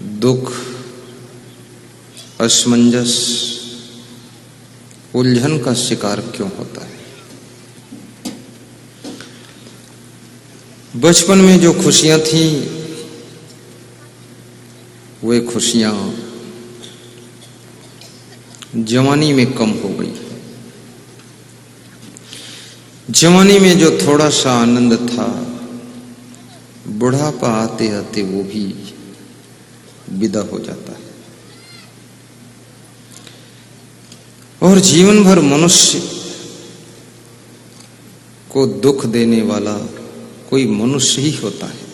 दुख, असमंजस, उलझन का शिकार क्यों होता है? बचपन में जो खुशियां थी वे खुशियां जवानी में कम हो गई। जवानी में जो थोड़ा सा आनंद था, बुढ़ापा आते आते वो भी विदा हो जाता है। और जीवन भर मनुष्य को दुख देने वाला कोई मनुष्य ही होता है।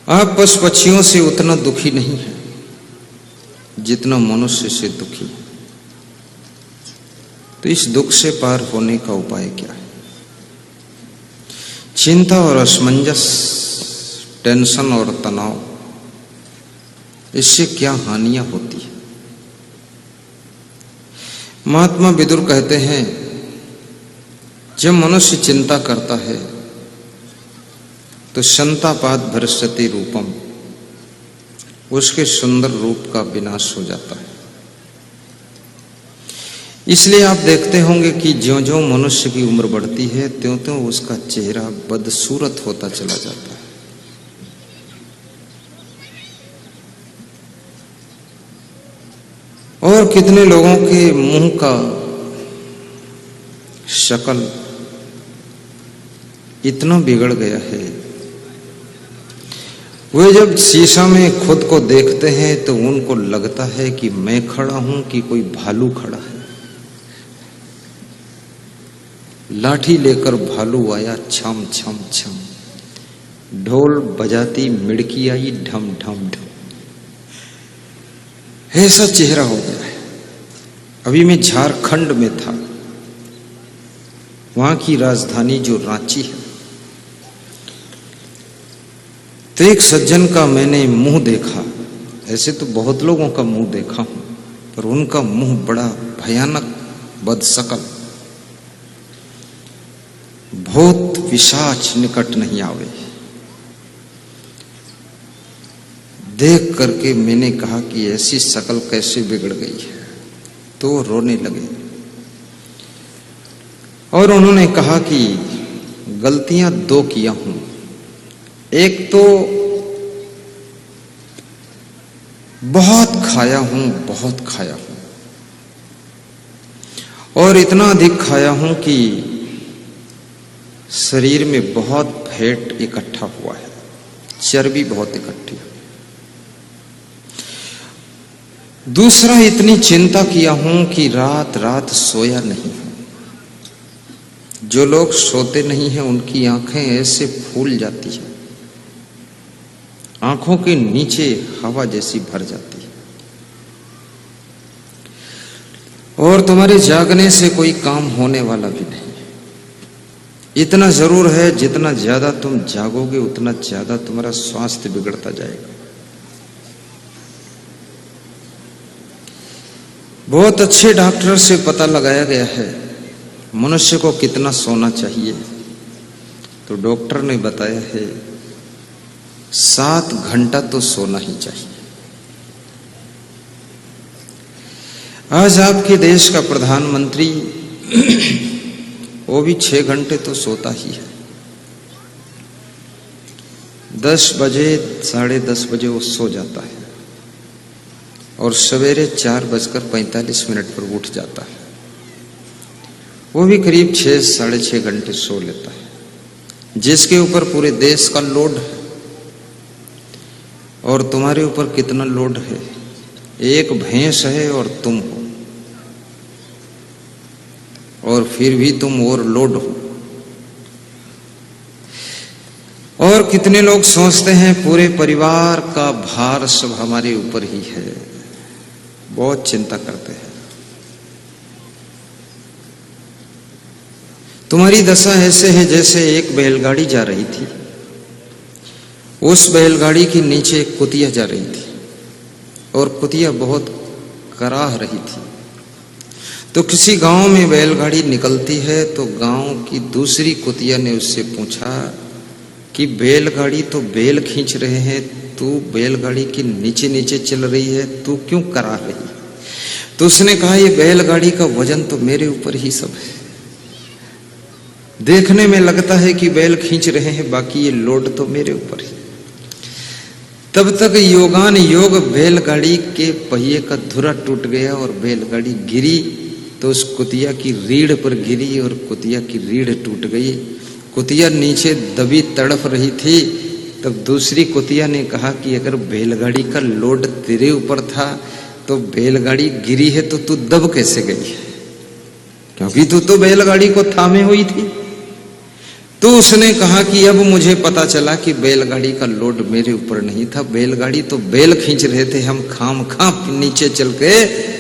आप पशु पक्षियों से उतना दुखी नहीं है जितना मनुष्य से दुखी है। तो इस दुख से पार होने का उपाय क्या है? चिंता और असमंजस, टेंशन और तनाव, इससे क्या हानियां होती है? महात्मा विदुर कहते हैं, जब मनुष्य चिंता करता है तो संतापाद भ्रष्यति रूपम, उसके सुंदर रूप का विनाश हो जाता है। इसलिए आप देखते होंगे कि ज्यों-ज्यों मनुष्य की उम्र बढ़ती है त्यों-त्यों उसका चेहरा बदसूरत होता चला जाता है। और कितने लोगों के मुंह का शक्ल इतना बिगड़ गया है, वे जब शीशा में खुद को देखते हैं तो उनको लगता है कि मैं खड़ा हूं कि कोई भालू खड़ा है। लाठी लेकर भालू आया छम छम छम, ढोल बजाती मिड़की आई ढम ढम ढम, ऐसा चेहरा हो गया है। अभी मैं झारखंड में था, वहां की राजधानी जो रांची है, तो एक सज्जन का मैंने मुंह देखा। ऐसे तो बहुत लोगों का मुंह देखा हूं, पर उनका मुंह बड़ा भयानक, बदशक्ल, भूत पिशाच निकट नहीं आवे। देख करके मैंने कहा कि ऐसी शक्ल कैसे बिगड़ गई है, तो रोने लगे। और उन्होंने कहा कि गलतियां दो किया हूं। एक तो बहुत खाया हूं, बहुत खाया हूं, और इतना अधिक खाया हूं कि शरीर में बहुत फैट इकट्ठा हुआ है, चर्बी बहुत इकट्ठी। दूसरा, इतनी चिंता किया हूं कि रात रात सोया नहीं हूं। जो लोग सोते नहीं हैं उनकी आंखें ऐसे फूल जाती हैं, आंखों के नीचे हवा जैसी भर जाती है। और तुम्हारे जागने से कोई काम होने वाला भी नहीं। इतना जरूर है, जितना ज्यादा तुम जागोगे उतना ज्यादा तुम्हारा स्वास्थ्य बिगड़ता जाएगा। बहुत अच्छे डॉक्टर से पता लगाया गया है मनुष्य को कितना सोना चाहिए। तो डॉक्टर ने बताया है 7 घंटा तो सोना ही चाहिए। आज आपके देश का प्रधानमंत्री वो भी 6 घंटे तो सोता ही है। 10 बजे, 10:30 बजे वो सो जाता है और सवेरे 4:45 पर उठ जाता है। वो भी करीब 6 साढ़े 6 घंटे सो लेता है, जिसके ऊपर पूरे देश का लोड है। और तुम्हारे ऊपर कितना लोड है? एक भैंस है और तुम हो, और फिर भी तुम ओवरलोड हो। और कितने लोग सोचते हैं पूरे परिवार का भार सब हमारे ऊपर ही है, बहुत चिंता करते हैं। तुम्हारी दशा ऐसे है जैसे एक बैलगाड़ी जा रही थी, उस बैलगाड़ी के नीचे एक कुतिया जा रही थी और कुतिया बहुत कराह रही थी। तो किसी गांव में बैलगाड़ी निकलती है तो गांव की दूसरी कुतिया ने उससे पूछा कि बैलगाड़ी तो बैल खींच रहे हैं, तू बैलगाड़ी के नीचे नीचे चल रही है, तू क्यों करा रही है? तो उसने कहा ये बैलगाड़ी का वजन तो मेरे ऊपर ही सब है। देखने में लगता है कि बैल खींच रहे हैं, बाकी ये लोड तो मेरे ऊपर ही। तब तक योगान योग बैलगाड़ी के पहिए का धुरा टूट गया और बैलगाड़ी गिरी तो उस कुतिया की रीढ़ पर गिरी और कुतिया की रीढ़ टूट गई। कुतिया नीचे दबी तड़प रही थी। तब दूसरी कुतिया ने कहा कि अगर बैलगाड़ी का लोड तेरे ऊपर था तो बैलगाड़ी गिरी है तो तू दब कैसे गई है, क्योंकि तू तो बैलगाड़ी को थामे हुई थी। तो उसने कहा कि अब मुझे पता चला कि बैलगाड़ी का लोड मेरे ऊपर नहीं था, बैलगाड़ी तो बैल खींच रहे थे, हम खाम नीचे चल के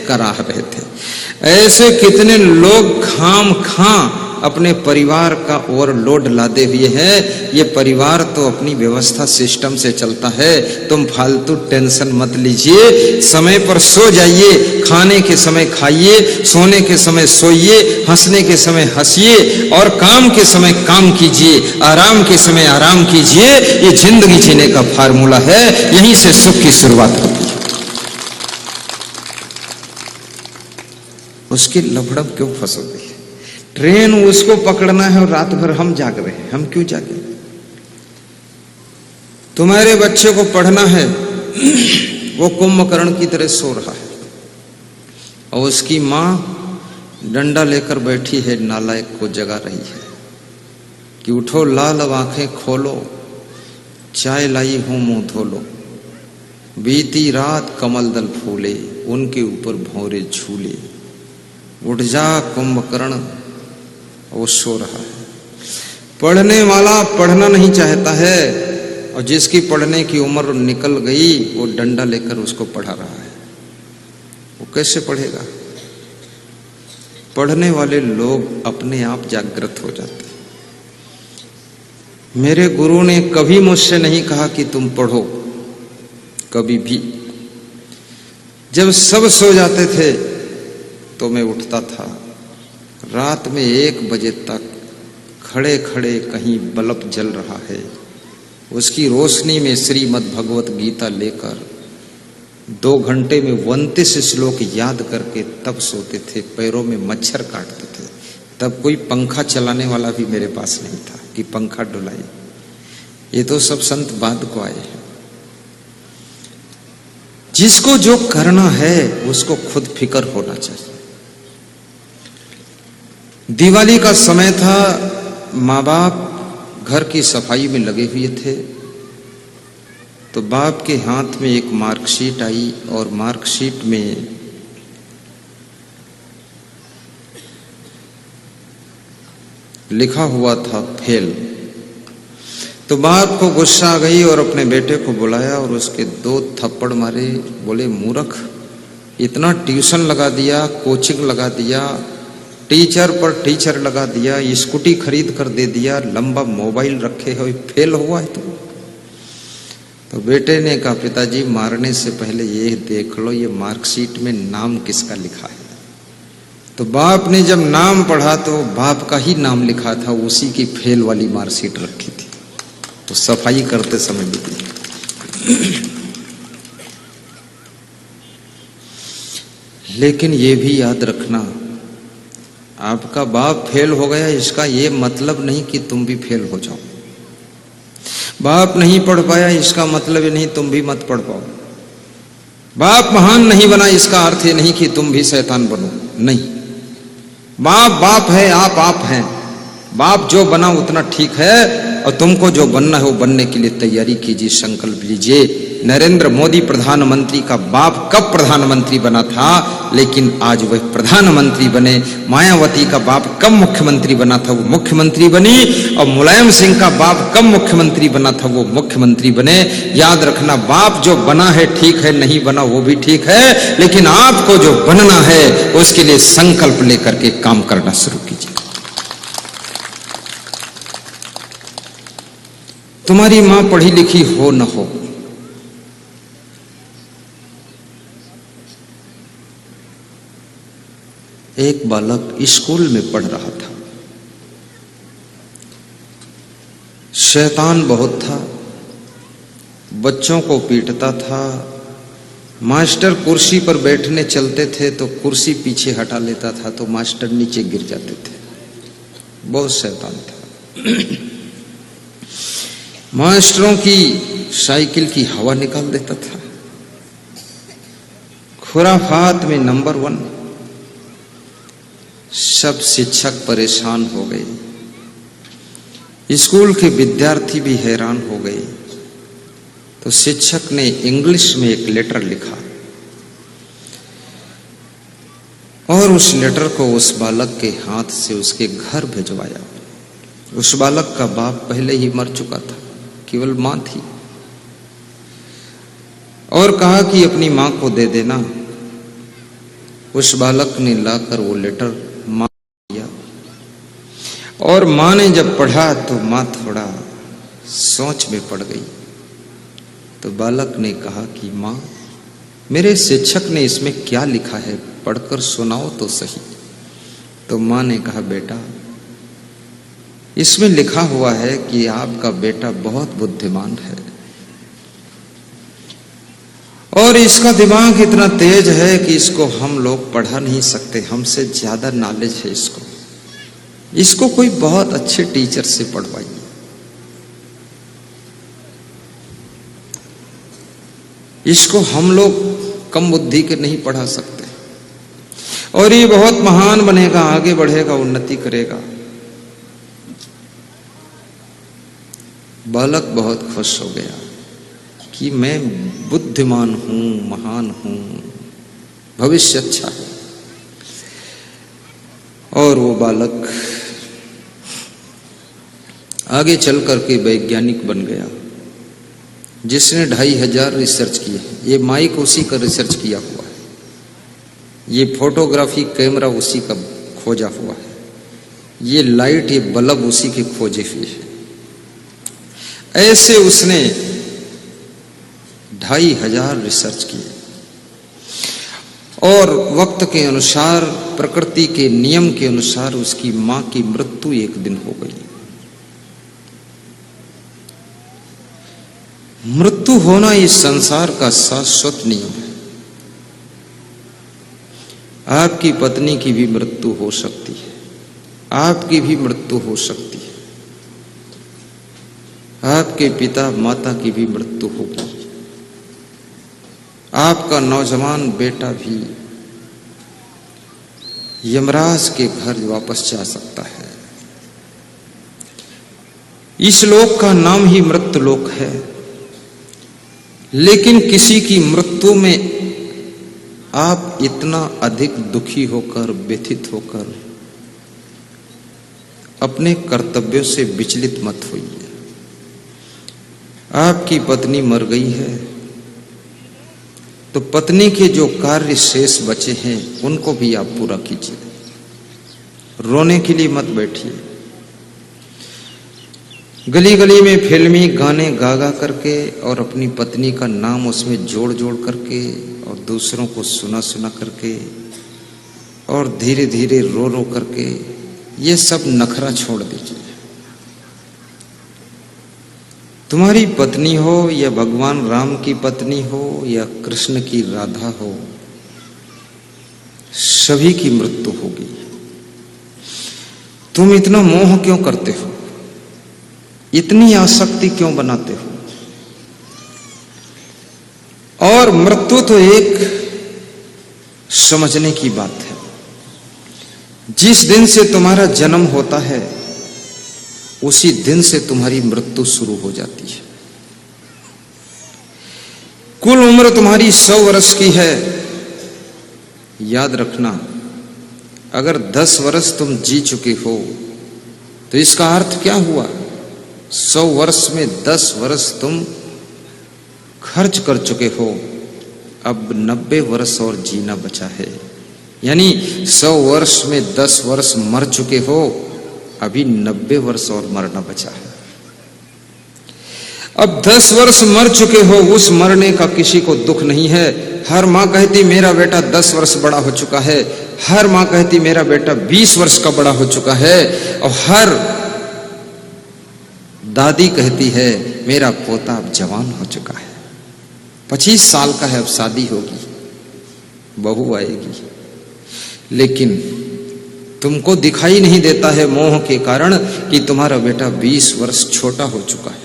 करा रहे थे। ऐसे कितने लोग खाम अपने परिवार का ओवरलोड लादे हुए हैं। ये परिवार तो अपनी व्यवस्था सिस्टम से चलता है, तुम फालतू टेंशन मत लीजिए। समय पर सो जाइए, खाने के समय खाइए, सोने के समय सोइए, हंसने के समय हंसिए और काम के समय काम कीजिए, आराम के समय आराम कीजिए। ये जिंदगी जीने का फार्मूला है, यहीं से सुख की शुरुआत होती है। उसकी लफड़म क्यों फंसोगे? ट्रेन उसको पकड़ना है और रात भर हम जाग रहे हैं, हम क्यों जागे? तुम्हारे बच्चे को पढ़ना है, वो कुंभकर्ण की तरह सो रहा है और उसकी मां डंडा लेकर बैठी है, नालायक को जगा रही है कि उठो लाल आंखें खोलो, चाय लाई हूं मुंह धो लो, बीती रात कमल दल फूले, उनके ऊपर भौरे झूले, उठ जा कुंभकर्ण। वो सो रहा है। पढ़ने वाला पढ़ना नहीं चाहता है और जिसकी पढ़ने की उम्र निकल गई वो डंडा लेकर उसको पढ़ा रहा है। वो कैसे पढ़ेगा? पढ़ने वाले लोग अपने आप जागृत हो जाते हैं। मेरे गुरु ने कभी मुझसे नहीं कहा कि तुम पढ़ो, कभी भी। जब सब सो जाते थे तो मैं उठता था, रात में 1 बजे तक खड़े खड़े कहीं बल्ब जल रहा है, उसकी रोशनी में श्रीमद् भगवत गीता लेकर 2 घंटे में 29 श्लोक याद करके तब सोते थे। पैरों में मच्छर काटते थे। तब कोई पंखा चलाने वाला भी मेरे पास नहीं था कि पंखा डुलाए। ये तो सब संत बाद को आए हैं। जिसको जो करना है उसको खुद फिक्र होना चाहिए। दिवाली का समय था, माँ बाप घर की सफाई में लगे हुए थे तो बाप के हाथ में एक मार्कशीट आई और मार्कशीट में लिखा हुआ था फेल। तो बाप को गुस्सा आ गई और अपने बेटे को बुलाया और उसके 2 थप्पड़ मारे। बोले मूर्ख, इतना ट्यूशन लगा दिया, कोचिंग लगा दिया, टीचर पर टीचर लगा दिया, स्कूटी खरीद कर दे दिया, लंबा मोबाइल रखे हुए, फेल हुआ है तुम। तो बेटे ने कहा पिताजी मारने से पहले ये देख लो ये मार्कशीट में नाम किसका लिखा है। तो बाप ने जब नाम पढ़ा तो बाप का ही नाम लिखा था, उसी की फेल वाली मार्कशीट रखी थी। तो सफाई करते समय भी लेकिन ये भी याद रखना, आपका बाप फेल हो गया इसका ये मतलब नहीं कि तुम भी फेल हो जाओ। बाप नहीं पढ़ पाया इसका मतलब ये नहीं तुम भी मत पढ़ पाओ। बाप महान नहीं बना इसका अर्थ ये नहीं कि तुम भी शैतान बनो। नहीं, बाप बाप है, आप हैं। बाप जो बना उतना ठीक है और तुमको जो बनना है वो बनने के लिए तैयारी कीजिए, संकल्प लीजिए। नरेंद्र मोदी प्रधानमंत्री का बाप कब प्रधानमंत्री बना था, लेकिन आज वह प्रधानमंत्री बने। मायावती का बाप कब मुख्यमंत्री बना था, वो मुख्यमंत्री बनी। और मुलायम सिंह का बाप कब मुख्यमंत्री बना था, वो मुख्यमंत्री बने। याद रखना, बाप जो बना है ठीक है, नहीं बना वो भी ठीक है, लेकिन आपको जो बनना है उसके लिए संकल्प लेकर के काम करना शुरू कीजिए। तुम्हारी मां पढ़ी लिखी हो न हो, एक बालक स्कूल में पढ़ रहा था। शैतान बहुत था, बच्चों को पीटता था। मास्टर कुर्सी पर बैठने चलते थे तो कुर्सी पीछे हटा लेता था तो मास्टर नीचे गिर जाते थे। बहुत शैतान था। मास्टरों की साइकिल की हवा निकाल देता था। खुराफात में नंबर 1। सब शिक्षक परेशान हो गए, स्कूल के विद्यार्थी भी हैरान हो गए। तो शिक्षक ने इंग्लिश में एक लेटर लिखा और उस लेटर को उस बालक के हाथ से उसके घर भिजवाया। उस बालक का बाप पहले ही मर चुका था, केवल मां थी, और कहा कि अपनी मां को दे देना। उस बालक ने लाकर वो लेटर मां को दिया और मां ने जब पढ़ा तो मां थोड़ा सोच में पड़ गई। तो बालक ने कहा कि मां, मेरे शिक्षक ने इसमें क्या लिखा है, पढ़कर सुनाओ तो सही। तो मां ने कहा, बेटा, इसमें लिखा हुआ है कि आपका बेटा बहुत बुद्धिमान है और इसका दिमाग इतना तेज है कि इसको हम लोग पढ़ा नहीं सकते, हमसे ज्यादा नॉलेज है इसको कोई बहुत अच्छे टीचर से पढ़वाइए। इसको हम लोग कम बुद्धि के नहीं पढ़ा सकते और ये बहुत महान बनेगा, आगे बढ़ेगा, उन्नति करेगा। बालक बहुत खुश हो गया कि मैं बुद्धिमान हूं, महान हूं, भविष्य अच्छा है। और वो बालक आगे चल करके वैज्ञानिक बन गया, जिसने 2500 रिसर्च किए। ये माइक उसी का रिसर्च किया हुआ है, ये फोटोग्राफी कैमरा उसी का खोजा हुआ है, ये लाइट, ये बल्ब उसी के खोजे हुए है। ऐसे उसने 2500 रिसर्च किए और वक्त के अनुसार, प्रकृति के नियम के अनुसार उसकी मां की मृत्यु एक दिन हो गई। मृत्यु होना इस संसार का शाश्वत नियम है। आपकी पत्नी की भी मृत्यु हो सकती है, आपकी भी मृत्यु हो सकती है, आपके पिता माता की भी मृत्यु होगी, आपका नौजवान बेटा भी यमराज के घर वापस जा सकता है। इस लोक का नाम ही मृत्यु लोक है। लेकिन किसी की मृत्यु में आप इतना अधिक दुखी होकर, व्यथित होकर अपने कर्तव्यों से विचलित मत होइए। आपकी पत्नी मर गई है तो पत्नी के जो कार्य शेष बचे हैं उनको भी आप पूरा कीजिए। रोने के लिए मत बैठिए। गली गली में फिल्मी गाने गा गा करके और अपनी पत्नी का नाम उसमें जोड़ जोड़ करके और दूसरों को सुना सुना करके और धीरे धीरे रो रो करके ये सब नखरा छोड़ दीजिए। तुम्हारी पत्नी हो या भगवान राम की पत्नी हो या कृष्ण की राधा हो, सभी की मृत्यु होगी। तुम इतना मोह क्यों करते हो, इतनी आसक्ति क्यों बनाते हो? और मृत्यु तो एक समझने की बात है। जिस दिन से तुम्हारा जन्म होता है उसी दिन से तुम्हारी मृत्यु शुरू हो जाती है। कुल उम्र तुम्हारी 100 वर्ष की है। याद रखना, अगर 10 वर्ष तुम जी चुके हो तो इसका अर्थ क्या हुआ? 100 वर्ष में 10 वर्ष तुम खर्च कर चुके हो, अब 90 वर्ष और जीना बचा है। यानी 100 वर्ष में 10 वर्ष मर चुके हो, अभी 90 वर्ष और मरना बचा है। अब 10 वर्ष मर चुके हो, उस मरने का किसी को दुख नहीं है। हर मां कहती मेरा बेटा 10 वर्ष बड़ा हो चुका है, हर मां कहती मेरा बेटा 20 वर्ष का बड़ा हो चुका है, और हर दादी कहती है मेरा पोता अब जवान हो चुका है, 25 साल का है, अब शादी होगी, बहू आएगी, लेकिन तुमको दिखाई नहीं देता है मोह के कारण कि तुम्हारा बेटा 20 वर्ष छोटा हो चुका है।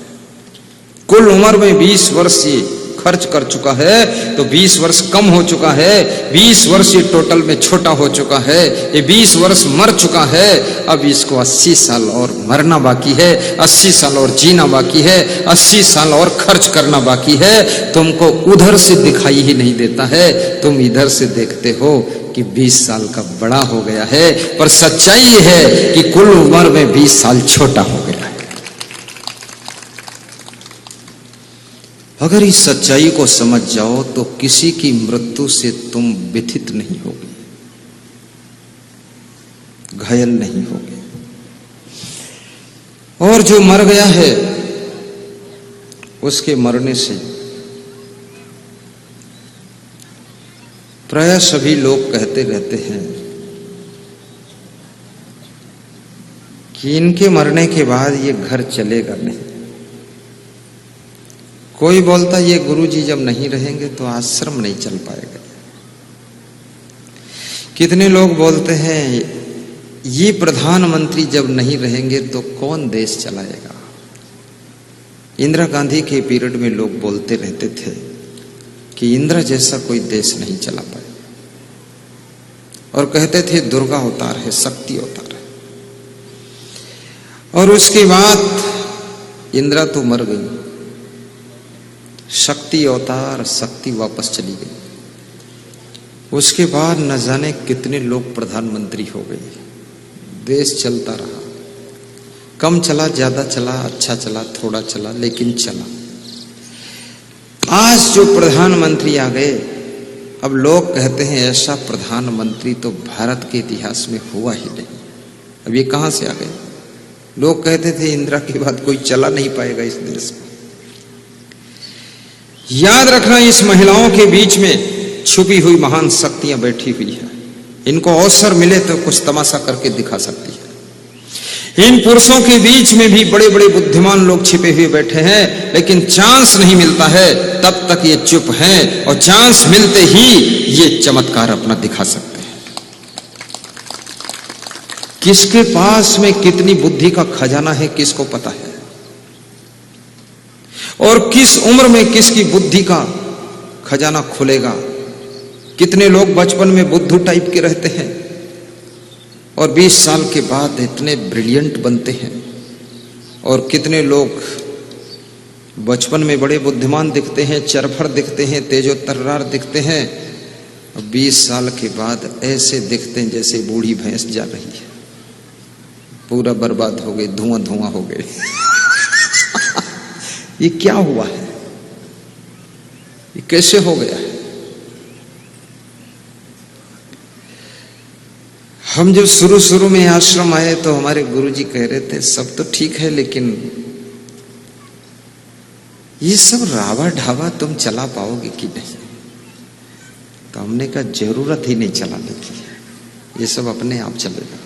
कुल उम्र में 20 वर्ष ये खर्च कर चुका है, तो 20 वर्ष कम हो चुका है, 20 वर्ष ये टोटल में छोटा हो चुका है, ये 20 वर्ष मर चुका है, अब इसको 80 साल और मरना बाकी है, 80 साल और जीना बाकी है, 80 साल और खर्च करना बाकी है। तुमको उधर से दिखाई ही नहीं देता है, तुम इधर से देखते हो कि 20 साल का बड़ा हो गया है, पर सच्चाई ये है कि कुल उम्र में 20 साल छोटा हो गया है। अगर इस सच्चाई को समझ जाओ तो किसी की मृत्यु से तुम व्यथित नहीं होगे, घायल नहीं होगे। और जो मर गया है उसके मरने से प्राय सभी लोग कहते रहते हैं कि इनके मरने के बाद ये घर चलेगा नहीं। कोई बोलता ये गुरुजी जब नहीं रहेंगे तो आश्रम नहीं चल पाएगा। कितने लोग बोलते हैं ये प्रधानमंत्री जब नहीं रहेंगे तो कौन देश चलाएगा। इंदिरा गांधी के पीरियड में लोग बोलते रहते थे कि इंदिरा जैसा कोई देश नहीं चला पाए, और कहते थे दुर्गा अवतार है, शक्ति अवतार है। और उसके बाद इंदिरा तो मर गई, शक्ति अवतार, शक्ति वापस चली गई। उसके बाद न जाने कितने लोग प्रधानमंत्री हो गए, देश चलता रहा, कम चला, ज्यादा चला, अच्छा चला, थोड़ा चला, लेकिन चला। आज जो प्रधानमंत्री आ गए, अब लोग कहते हैं ऐसा प्रधानमंत्री तो भारत के इतिहास में हुआ ही नहीं। अब ये कहां से आ गए? लोग कहते थे इंदिरा के बाद कोई चला नहीं पाएगा इस देश में। याद रखना, इस महिलाओं के बीच में छुपी हुई महान शक्तियां बैठी हुई है। इनको अवसर मिले तो कुछ तमाशा करके दिखा सकती है। इन पुरुषों के बीच में भी बड़े बड़े बुद्धिमान लोग छिपे हुए बैठे हैं, लेकिन चांस नहीं मिलता है तब तक ये चुप हैं, और चांस मिलते ही ये चमत्कार अपना दिखा सकते हैं। किसके पास में कितनी बुद्धि का खजाना है किसको पता है, और किस उम्र में किसकी बुद्धि का खजाना खुलेगा। कितने लोग बचपन में बुद्धू टाइप के रहते हैं और 20 साल के बाद इतने ब्रिलियंट बनते हैं, और कितने लोग बचपन में बड़े बुद्धिमान दिखते हैं, चरफर दिखते हैं, तेजो तर्रार दिखते हैं, और 20 साल के बाद ऐसे दिखते हैं जैसे बूढ़ी भैंस जा रही है, पूरा बर्बाद हो गए, धुआं धुआं हो गए। ये क्या हुआ है? ये कैसे हो गया है? हम जब शुरू में आश्रम आए तो हमारे गुरुजी कह रहे थे सब तो ठीक है, लेकिन ये सब रावा ढावा तुम चला पाओगे कि नहीं? तो हमने कहा जरूरत ही नहीं चलाने की, ये सब अपने आप चलेगा।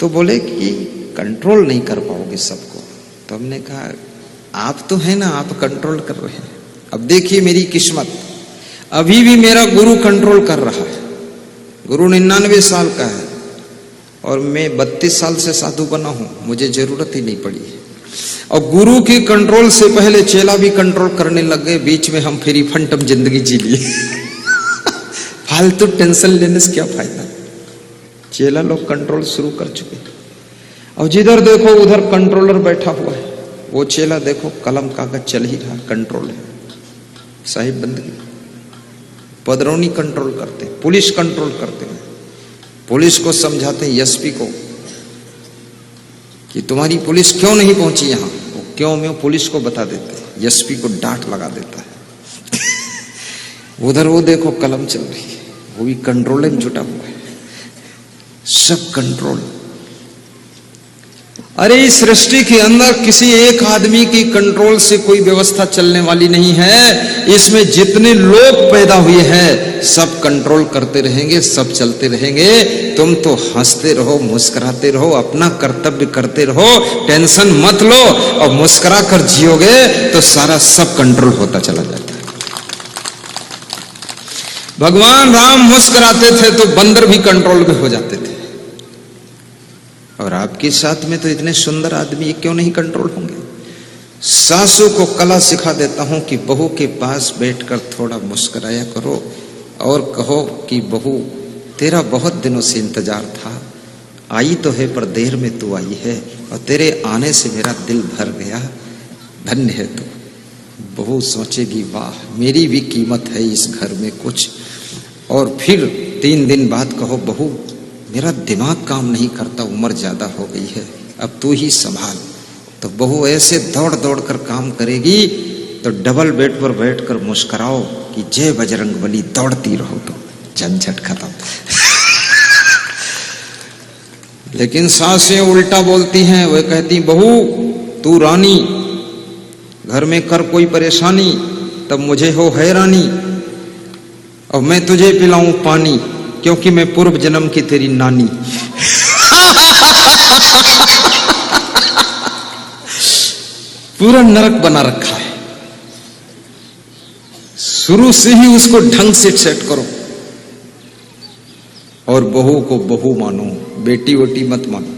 तो बोले कि कंट्रोल नहीं कर पाओगे सबको। तो हमने कहा आप तो है ना, आप कंट्रोल कर रहे हैं। अब देखिए मेरी किस्मत, अभी भी मेरा गुरु कंट्रोल कर रहा है। गुरु 99 साल का है और मैं 32 साल से साधु बना हूं, मुझे जरूरत ही नहीं पड़ी है। और गुरु के कंट्रोल से पहले चेला भी कंट्रोल करने लग गए, बीच में हम फ्री फंटम जिंदगी जी लिए। फालतू टेंशन लेने से क्या फायदा? चेला लोग कंट्रोल शुरू कर चुके, और जिधर देखो उधर कंट्रोलर बैठा हुआ है। वो चेला देखो कलम कागज चल ही रहा, कंट्रोल है। साहिब बंदगी, पदरौनी कंट्रोल करते हैं, पुलिस कंट्रोल करते हैं, पुलिस को समझाते हैं, एसपी को कि तुम्हारी पुलिस क्यों नहीं पहुंची यहां, वो क्यों में पुलिस को बता देते हैं, एसपी को डांट लगा देता है। उधर वो देखो कलम चल रही है, वो भी कंट्रोल में जुटा हुआ है, सब कंट्रोल। अरे इस सृष्टि के अंदर किसी एक आदमी की कंट्रोल से कोई व्यवस्था चलने वाली नहीं है। इसमें जितने लोग पैदा हुए हैं सब कंट्रोल करते रहेंगे, सब चलते रहेंगे। तुम तो हंसते रहो, मुस्कुराते रहो, अपना कर्तव्य करते रहो, टेंशन मत लो और मुस्कुरा कर जियोगे तो सारा सब कंट्रोल होता चला जाता है। भगवान राम मुस्कुराते थे तो बंदर भी कंट्रोल में हो जाते थे, और आपके साथ में तो इतने सुंदर आदमी क्यों नहीं कंट्रोल होंगे। सासू को कला सिखा देता हूं कि बहू के पास बैठकर थोड़ा मुस्कुराया करो और कहो कि बहू तेरा बहुत दिनों से इंतजार था, आई तो है पर देर में तू आई है और तेरे आने से मेरा दिल भर गया, धन्य है तू। बहू सोचेगी वाह मेरी भी कीमत है इस घर में कुछ। और फिर 3 दिन बाद कहो बहू मेरा दिमाग काम नहीं करता, उम्र ज्यादा हो गई है, अब तू ही संभाल। तो बहू ऐसे दौड़ दौड़ कर काम करेगी तो डबल बेड पर बैठकर मुस्कुराओ कि जय बजरंगबली, दौड़ती रहो तो झंझट खत्म। लेकिन सासें उल्टा बोलती हैं, वह कहती बहू तू रानी, घर में कर कोई परेशानी तब मुझे हो हैरानी, और मैं तुझे पिलाऊं पानी क्योंकि मैं पूर्व जन्म की तेरी नानी। पूरा नरक बना रखा है। शुरू से ही उसको ढंग से सेट करो और बहू को बहू मानो, बेटी वोटी मत मानो।